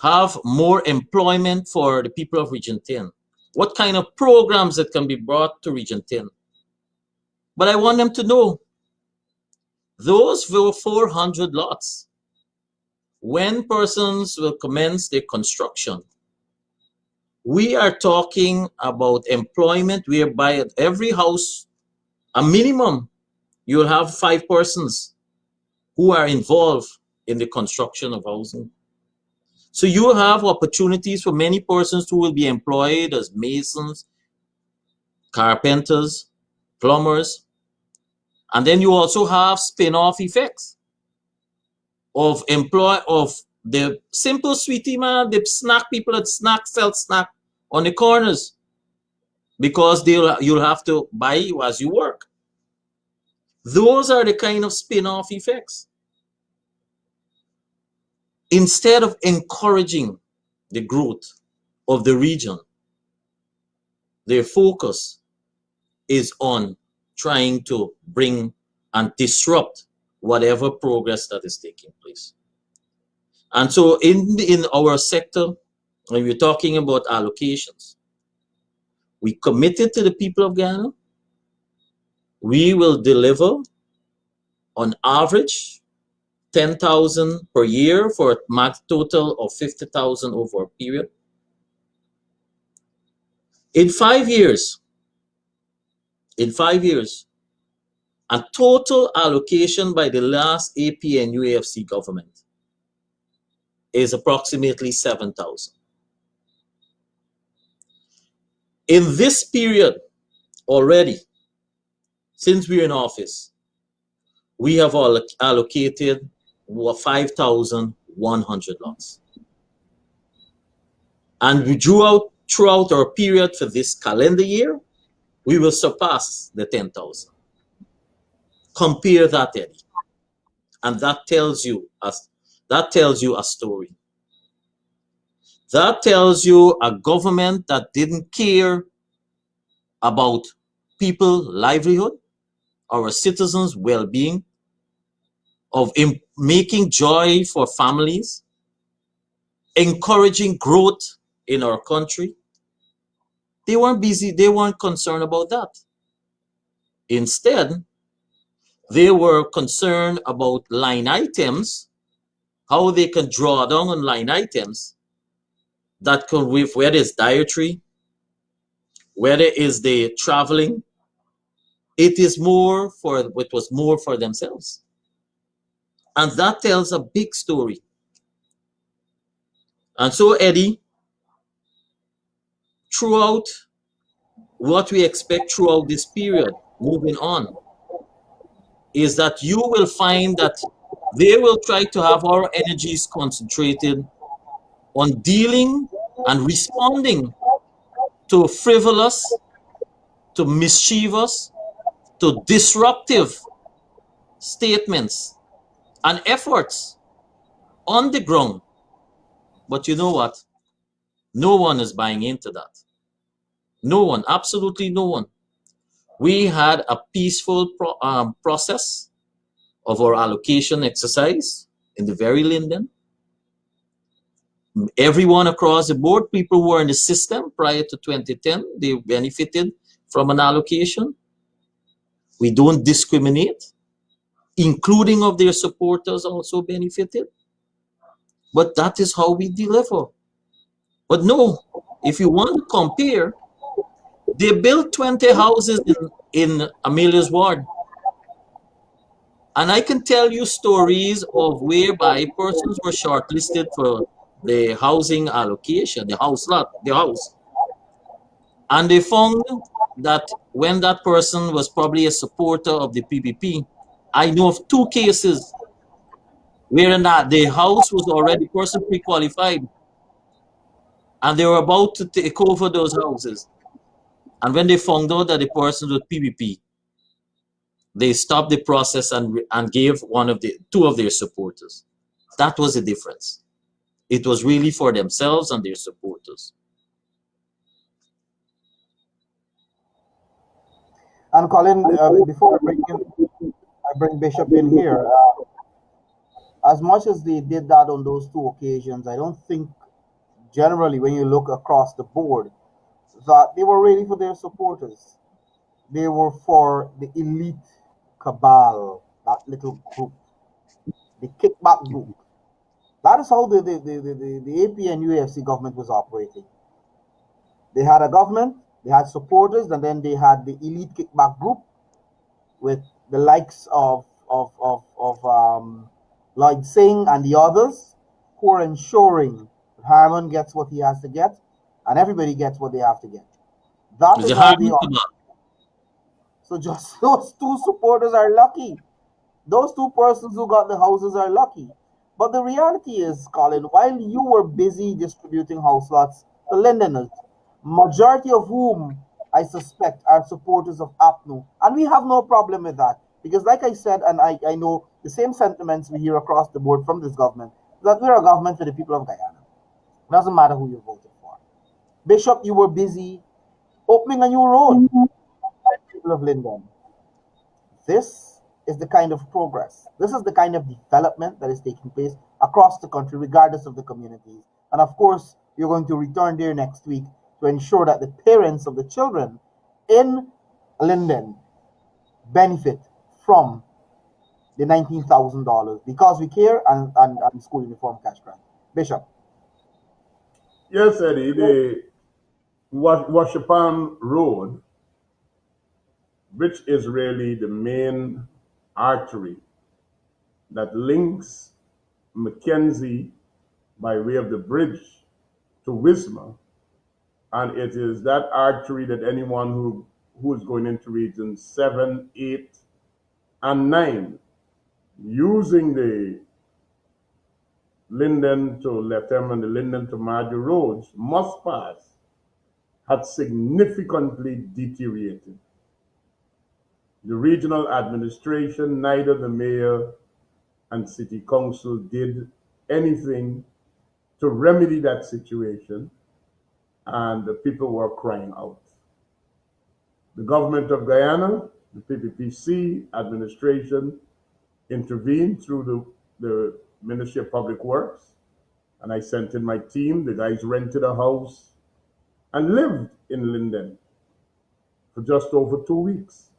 have more employment for the people of Region 10, what kind of programs that can be brought to Region 10. But I want them to know those were 400 lots. When persons will commence their construction, we are talking about employment whereby at every house, a minimum, you'll have 5 persons who are involved in the construction of housing. So you have opportunities for many persons who will be employed as masons, carpenters, plumbers, and then you also have spin-off effects of the simple sweetie man, the snack people that sell snack on the corners, because you'll have to buy you as you work. Those are the kind of spin-off effects. Instead of encouraging the growth of the region, their focus is on trying to bring and disrupt whatever progress that is taking place. And so in our sector, when we're talking about allocations, we committed to the people of Ghana. We will deliver on average 10,000 per year for a max total of 50,000 over a period. In 5 years, a total allocation by the last APNUAFC government is approximately 7,000. In this period already, since we're in office, we have allocated 5,100 lots. And we throughout our period for this calendar year, we will surpass the 10,000. Compare that, Eddie. And that tells you a story. That tells you a government that didn't care about people's livelihood, our citizens' well-being, of making joy for families, encouraging growth in our country. They weren't busy, they weren't concerned about that. Instead, they were concerned about line items, how they can draw down on line items that could, whether it's dietary, whether it's the traveling, it was more for themselves. And that tells a big story. And so, Eddie, throughout what we expect throughout this period, moving on, is that you will find that they will try to have our energies concentrated on dealing and responding to frivolous, to mischievous, to disruptive statements and efforts on the ground. But you know what? No one is buying into that. No one, absolutely no one. We had a peaceful process of our allocation exercise in the very Linden. Everyone across the board, people who were in the system prior to 2010, they benefited from an allocation. We don't discriminate, including of their supporters also benefited. But that is how we deliver. But no, if you want to compare, they built 20 houses in Amelia's ward. And I can tell you stories of whereby persons were shortlisted for the housing allocation, the house lot, the house. And they found that when that person was probably a supporter of the PPP, I know of two cases where not the house was already person pre-qualified and they were about to take over those houses. And when they found out that the person was PPP, they stopped the process and gave two of their supporters. That was the difference. It was really for themselves and their supporters. And Colin, before I bring Bishop in here, as much as they did that on those two occasions, I don't think generally when you look across the board that they were really for their supporters. They were for the elite cabal, that little group, the kickback group. That is how the APN UAFC government was operating. They had a government, they had supporters, and then they had the elite kickback group with the likes of Lloyd Singh and the others who are ensuring that Harman gets what he has to get and everybody gets what they have to get. That The is how they Harman are. Cabal. So just those two supporters are lucky. Those two persons who got the houses are lucky. But the reality is, Colin, while you were busy distributing house lots to Londoners, majority of whom I suspect are supporters of APNU, and we have no problem with that. Because like I said, and I know the same sentiments we hear across the board from this government, that we're a government for the people of Guyana. It doesn't matter who you voted for. Bishop, you were busy opening a new road for the people of Linden. This is the kind of progress. This is the kind of development that is taking place across the country, regardless of the communities. And of course, you're going to return there next week to ensure that the parents of the children in Linden benefit from the $19,000 because we care and school uniform cash grant. Bishop. Yes, Eddie, the Washapan Road, which is really the main artery that links Mackenzie by way of the bridge to Wisma, and it is that artery that anyone who is going into regions 7, 8, and 9 using the Linden to Lethem and the Linden to Marjorie roads must pass had significantly deteriorated. The regional administration, neither the mayor and city council did anything to remedy that situation, and the people were crying out. The government of Guyana, the PPPC administration, intervened through the Ministry of Public Works, and I sent in my team. The guys rented a house and lived in Linden for just over 2 weeks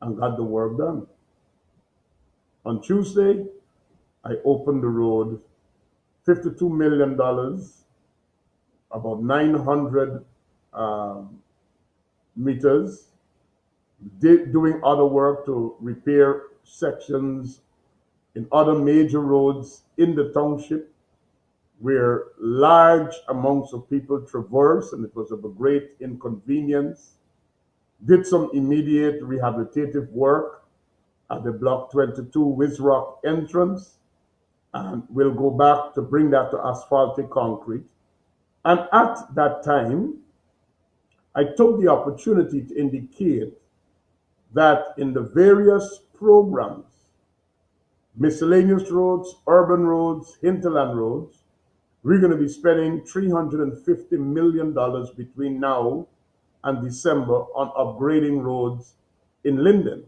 and got the work done. On Tuesday, I opened the road, $52 million, about 900 meters, doing other work to repair sections in other major roads in the township where large amounts of people traverse, and it was of a great inconvenience. did some immediate rehabilitative work at the Block 22 Wizrock entrance, and we'll go back to bring that to asphaltic concrete. And at that time, I took the opportunity to indicate that in the various programs, miscellaneous roads, urban roads, hinterland roads, we're going to be spending $350 million between now and December on upgrading roads in Linden.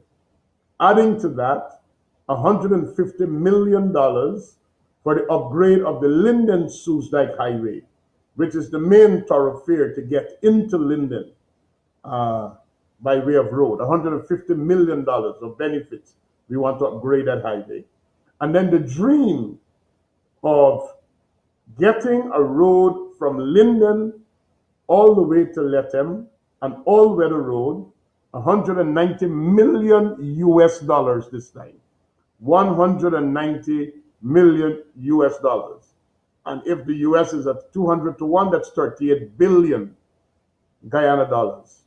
Adding to that, $150 million for the upgrade of the Linden-Soesdijk Highway, which is the main thoroughfare to get into Linden by way of road. $150 million of benefits. We want to upgrade that highway. And then the dream of getting a road from Linden all the way to Lethem, an all-weather road, 190 million US dollars this time. 190 million US dollars. And if the US is at 200 to 1, that's 38 billion Guyana dollars.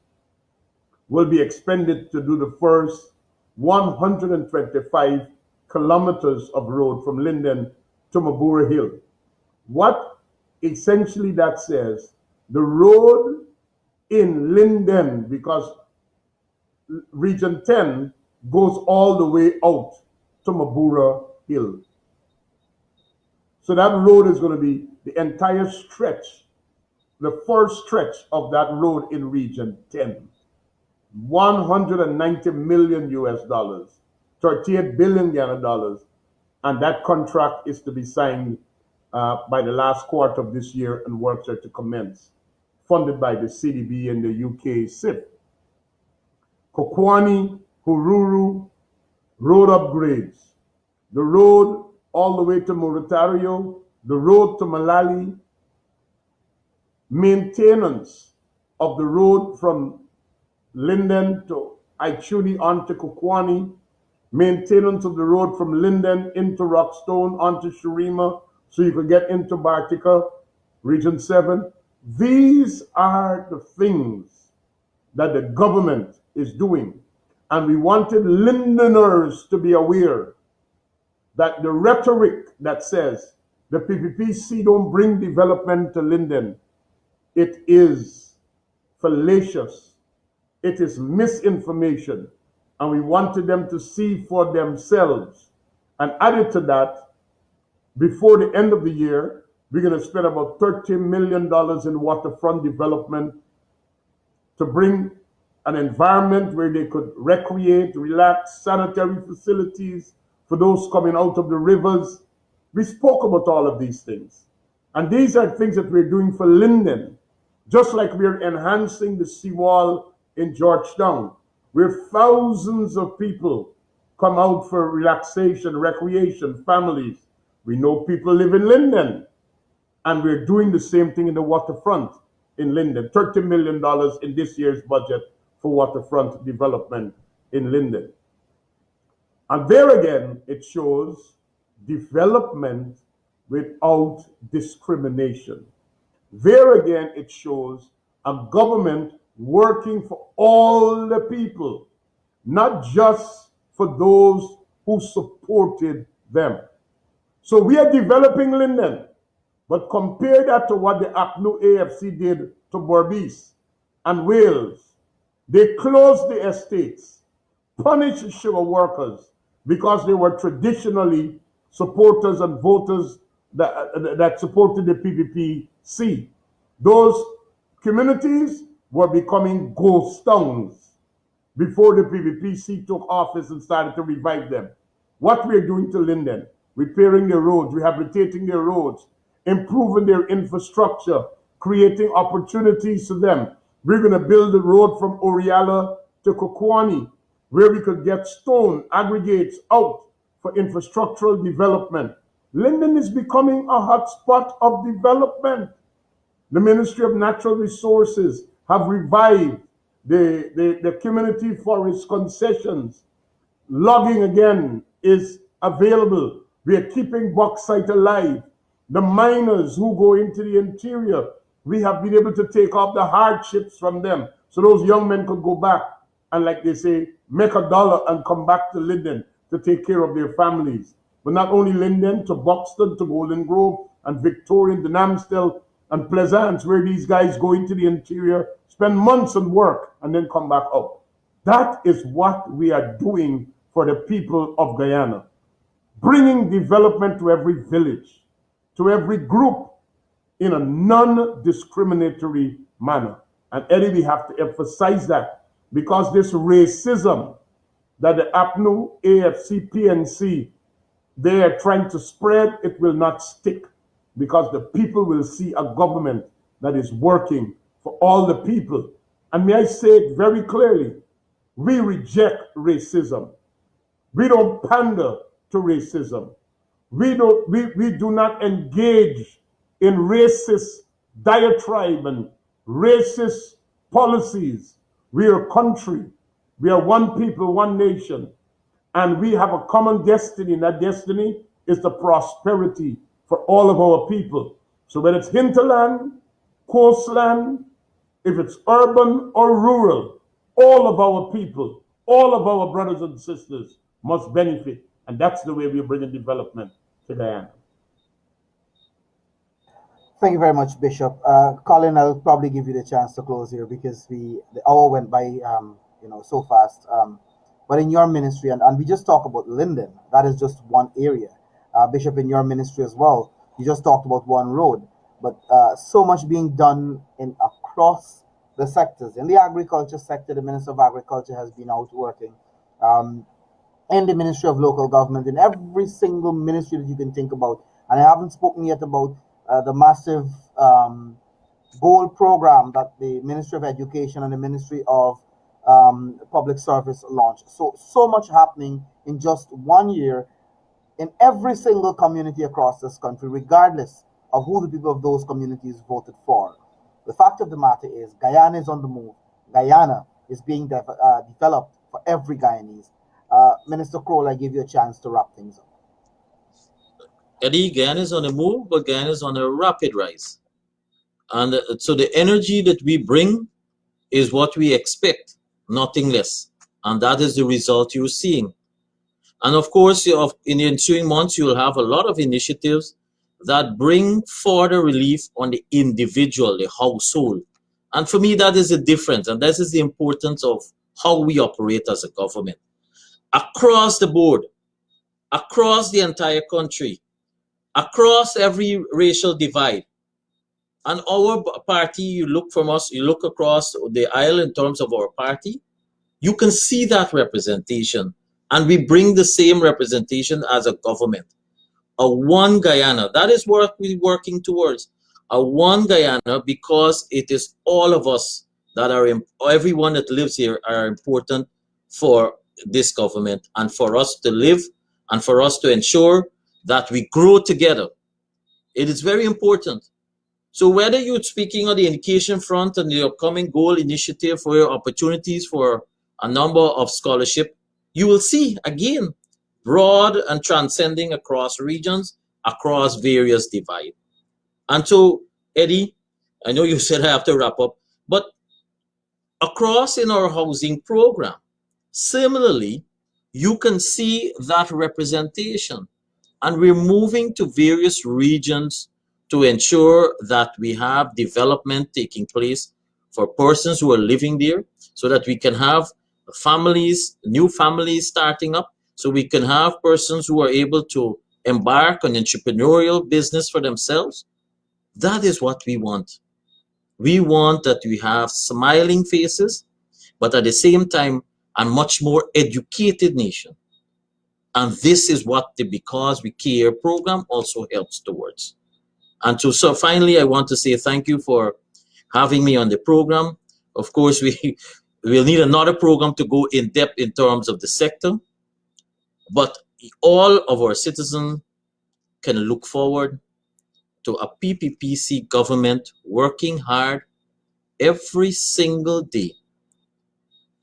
Will be expended to do the first 125 kilometers of road from Linden to Mabura Hill. What essentially that says, the road in Linden, because Region 10 goes all the way out to Mabura Hill. So that road is going to be the entire stretch, the first stretch of that road in Region 10. 190 million US dollars, 38 billion Ghana dollars, and that contract is to be signed by the last quarter of this year, and works are to commence, funded by the CDB and the UK SIP. Kokwani, Hururu, road upgrades. The road all the way to Murutario, the road to Malali, maintenance of the road from Linden to Aichuni onto Kokwani, maintenance of the road from Linden into Rockstone onto Shurima, so you could get into Bartica, Region 7. These are the things that the government is doing. And we wanted Lindeners to be aware that the rhetoric that says the PPPC don't bring development to Linden, it is fallacious. It is misinformation. And we wanted them to see for themselves. And added to that, before the end of the year, we're going to spend about $30 million in waterfront development to bring an environment where they could recreate, relax, sanitary facilities for those coming out of the rivers. We spoke about all of these things. And these are things that we're doing for Linden, just like we're enhancing the seawall in Georgetown, where thousands of people come out for relaxation, recreation, families. We know people live in Linden, and we're doing the same thing in the waterfront in Linden. $30 million in this year's budget for waterfront development in Linden. And there again, it shows development without discrimination. There again, it shows a government working for all the people, not just for those who supported them. So we are developing Linden, but compare that to what the APNU AFC did to Berbice and Wales. They closed the estates, punished sugar workers because they were traditionally supporters and voters that supported the PPPC. Those communities were becoming ghost towns before the PPPC took office and started to revive them. What we're doing to Linden, repairing their roads, rehabilitating their roads, improving their infrastructure, creating opportunities for them. We're going to build a road from Oriala to Kokwani, where we could get stone aggregates out for infrastructural development. Linden is becoming a hotspot of development. The Ministry of Natural Resources have revived the community forest concessions. Logging again is available. We are keeping bauxite alive. The miners who go into the interior, we have been able to take off the hardships from them so those young men could go back and, like they say, make a dollar and come back to Linden to take care of their families. But not only Linden, to Buxton, to Golden Grove, and Victorian, to Namstel, and Pleasance, where these guys go into the interior, spend months on work, and then come back up. That is what we are doing for the people of Guyana, bringing development to every village, to every group, in a non-discriminatory manner. And Eddie, we have to emphasize that, because this racism that the APNU, AFC, PNC, they are trying to spread, it will not stick, because the people will see a government that is working for all the people. And may I say it very clearly, we reject racism. We don't pander to racism. We do not engage in racist diatribe and racist policies. We are a country. We are one people, one nation. And we have a common destiny, and that destiny is the prosperity for all of our people. So whether it's hinterland, coastland, if it's urban or rural, all of our people, all of our brothers and sisters must benefit. And that's the way we're bringing development to Guyana. Thank you very much, Bishop. Colin, I'll probably give you the chance to close here because the hour went by, so fast. But in your ministry, and we just talk about Linden, that is just one area. Bishop, in your ministry as well, you just talked about one road, but so much being done in across the sectors. In the agriculture sector, the Minister of Agriculture has been out working. In the Ministry of Local Government, in every single ministry that you can think about. And I haven't spoken yet about the massive goal program that the Ministry of Education and the Ministry of Public Service launched. So much happening in just 1 year in every single community across this country, regardless of who the people of those communities voted for. The fact of the matter is, Guyana is on the move. Guyana is being developed for every Guyanese. Minister Croal, I give you a chance to wrap things up. Eddie, Guyana is on the move, but Guyana is on a rapid rise. And so the energy that we bring is what we expect, nothing less. And that is the result you're seeing. And of course, in the ensuing months, you'll have a lot of initiatives that bring further relief on the individual, the household. And for me, that is the difference. And this is the importance of how we operate as a government. Across the board, across the entire country, across every racial divide. And our party, you look from us, you look across the aisle in terms of our party, you can see that representation. And we bring the same representation as a government. A one Guyana, that is what we're working towards. A one Guyana, because it is all of us that are, everyone that lives here are important for this government and for us to live and for us to ensure that we grow together. It is very important. So whether you're speaking on the education front and the upcoming goal initiative for your opportunities for a number of scholarship, you will see, again, broad and transcending across regions, across various divides. And so, Eddie, I know you said I have to wrap up, but across in our housing program, similarly, you can see that representation. And we're moving to various regions to ensure that we have development taking place for persons who are living there so that we can have families, new families starting up, so we can have persons who are able to embark on entrepreneurial business for themselves. That is what we want. We want that we have smiling faces, but at the same time, a much more educated nation. And this is what the Because We Care program also helps towards. And so finally, I want to say thank you for having me on the program. Of course, we'll need another program to go in depth in terms of the sector, but all of our citizens can look forward to a PPPC government working hard every single day,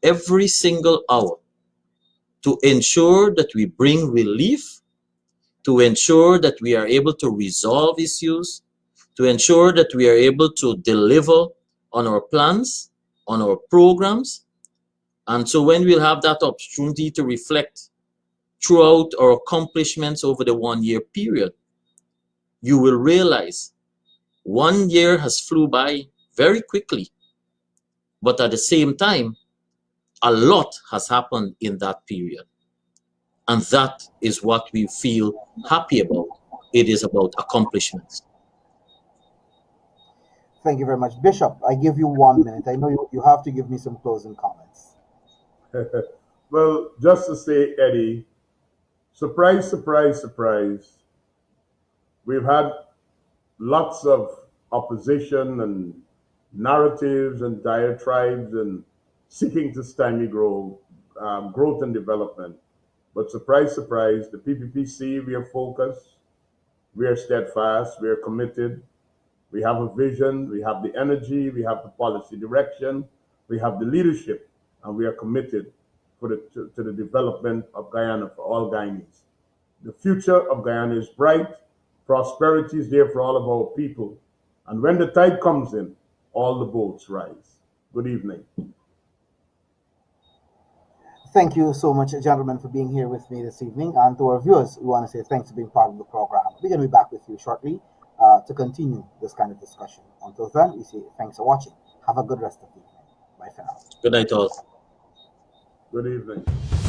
every single hour, to ensure that we bring relief, to ensure that we are able to resolve issues, to ensure that we are able to deliver on our plans, on our programs, And so when we'll have that opportunity to reflect throughout our accomplishments over the 1 year period, you will realize 1 year has flew by very quickly, but at the same time, a lot has happened in that period. And that is what we feel happy about. It is about accomplishments. Thank you very much. Bishop, I give you 1 minute. I know you have to give me some closing comments. Well, just to say, Eddie, surprise, surprise, surprise. We've had lots of opposition and narratives and diatribes and seeking to stymie growth and development. But surprise, surprise, the PPPC, we are focused, we are steadfast, we are committed, we have a vision, we have the energy, we have the policy direction, we have the leadership, and we are committed to the development of Guyana for all Guyanese. The future of Guyana is bright, prosperity is there for all of our people, and when the tide comes in, all the boats rise. Good evening. Thank you so much, gentlemen, for being here with me this evening. And to our viewers, we want to say thanks for being part of the program. We're going to be back with you shortly to continue this kind of discussion. Until then, we say thanks for watching. Have a good rest of the evening. Bye for now. Good night, all. Good evening.